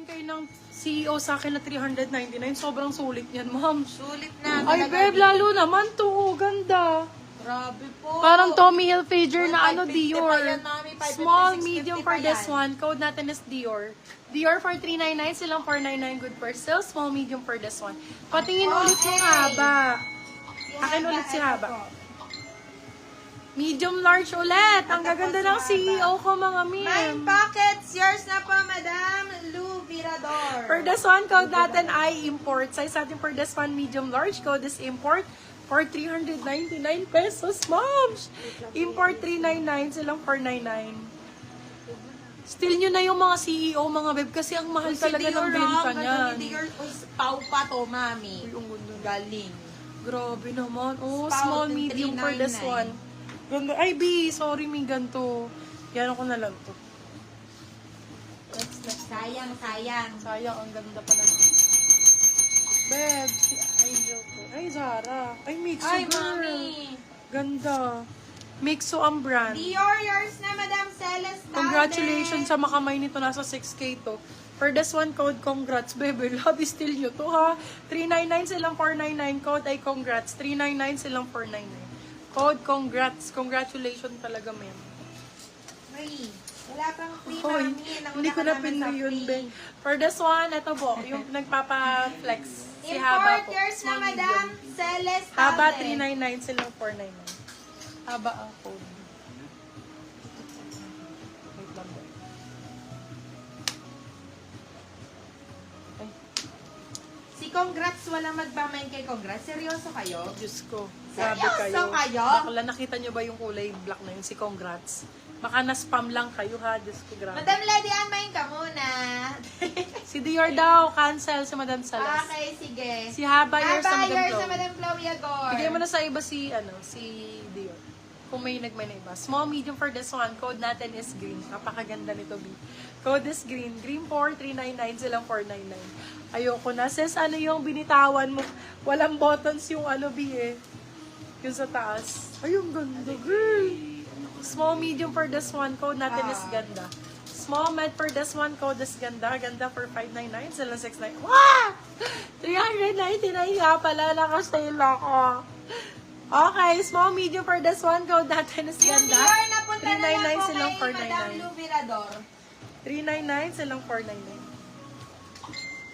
nag-assign kayo ng CEO sa akin na 399. Sobrang sulit yan, ma'am. Sulit na. Ay, babe, lalo naman to. Oh, ganda. Grabe po. Parang Tommy Hilfiger na ano, 550 pa Dior. yan, mami. 550, Small, 650 medium pa for this yan. one. Code natin is Dior. Dior for 399, silang 499. Good for sale. Small, medium for this one. Patingin ulit yung haba. Akin ulit si haba. Medium large ulit. Ang gaganda ng CEO ko, mga 9 ma'am. pockets. Yours na po, Madam Lou Virador. For this one, code natin ay import. Size natin for this one, medium large. Code is import for 399 pesos, ma'am. Import 399, silang 499. Steal nyo na yung mga CEO, mga babe, kasi ang mahal talaga ng benta niyan. Dior, pau pa to, mami. Uy, ang ganda. Galing. Grabe naman. Oh, Spout small, and medium for this 399. one. Ganda. Ay, B, sorry, may ganito. Yan ako na lang to. Next. Sayang. Sayang, ang ganda pa naman. Beb, si Angel ko. Ay, Zara. Ay, Mixo, Ay, girl. mami. Ganda. Mixo ang brand. Dior, yours na, Madam Celeste. Congratulations sa makamay nito. Nasa 6K to. For this one, code congrats, baby. Love is still nyo to, ha? 399 silang 499. Code ay congrats. 399 silang 499. Code congrats. Congratulations talaga, ma'am. May, wala pang free, Hoy, mami. Nauna hindi ko ka na naman sa pinoy yun, free. Ben. For this one, ito po, yung nagpapa-flex. Si Haba Import po. yours na, Small, Madam medium. Celeste. Haba, 399 silang 499. Haba ang code. Wait lang ba? Ay, Si Congrats, walang magpamain kay Congrats. Seryoso kayo? Diyos ko. Seryoso kayo? Bakla, nakita nyo ba yung kulay black na yun? Si Congrats. Baka na-spam lang kayo, ha? Diyos ko, grabe. Madam Lady Ann, main ka muna. Si Dior daw, cancel si Madam Salas. Okay, sige. Si Haba, yours sa Madam yours Chloe. sa Madam Chloe Agor. Bigay mo na sa iba si Dior. Kung may nagmay na iba. Small, medium for this one. Code natin is green. Napakaganda nito, B. Code is green. Green 4, 399 silang 499. Ayoko na. Sis, ano yung binitawan mo? Walang buttons yung B eh. Yung sa taas. Ay, yung ganda, girl. Small, medium for this one. Code natin is ganda. Small, med for this one. Code is ganda. Ganda for 599. Sila 699. Wah! 399 nga pala. Nakastyle ako. Okay, small, medium for this one. Code natin is Yung ganda. Dior, napunta na lang 399 po silang kay Madam 499. Lou Virador. 399 silang 499.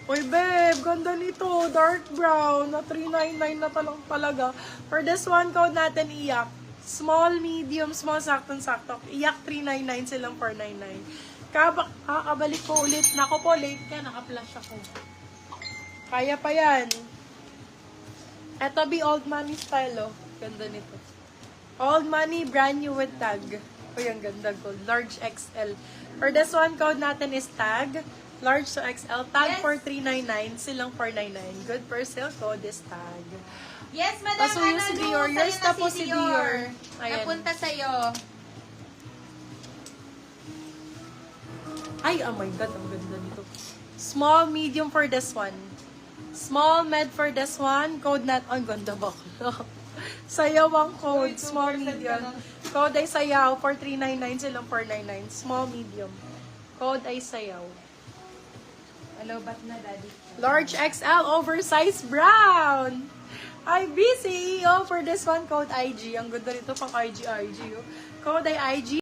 Uy, babe, ganda nito. Dark brown. Na 399 na talang palaga. For this one, code natin iyak. Small, medium, small, saktong-sakto. Iyak 399 silang 499. Kakabalik ko ulit. Nako po, late ka. Naka-flash ako. Kaya pa yan. Eto be old money style, oh. Ganda nito. Old money, brand new with tag. Uy, ang ganda, gold. Large XL. For this one, code natin is tag. Large to XL. Tag Yes. for 399. Silang 499. Good for sale. Code is tag. Yes, Madam Paso yung si Lou, Dior. sa'yo Yours na na po si Dior. Ayan. Napunta sa'yo. Ay, oh my God. Ang ganda nito. Small, medium for this one. Small, med for this one. Code nat... Ang ganda ba? Sayaw ang code. Uy, 2% Small, ka medium. lang. Code ay sayaw. For 399 silang 499. Small, medium. Code ay sayaw. Hello, ba't na, Daddy? Large XL, oversized brown. Ay, BCEO for this one. Code IG. Ang ganda nito pang IG. Oh. Code ay IG.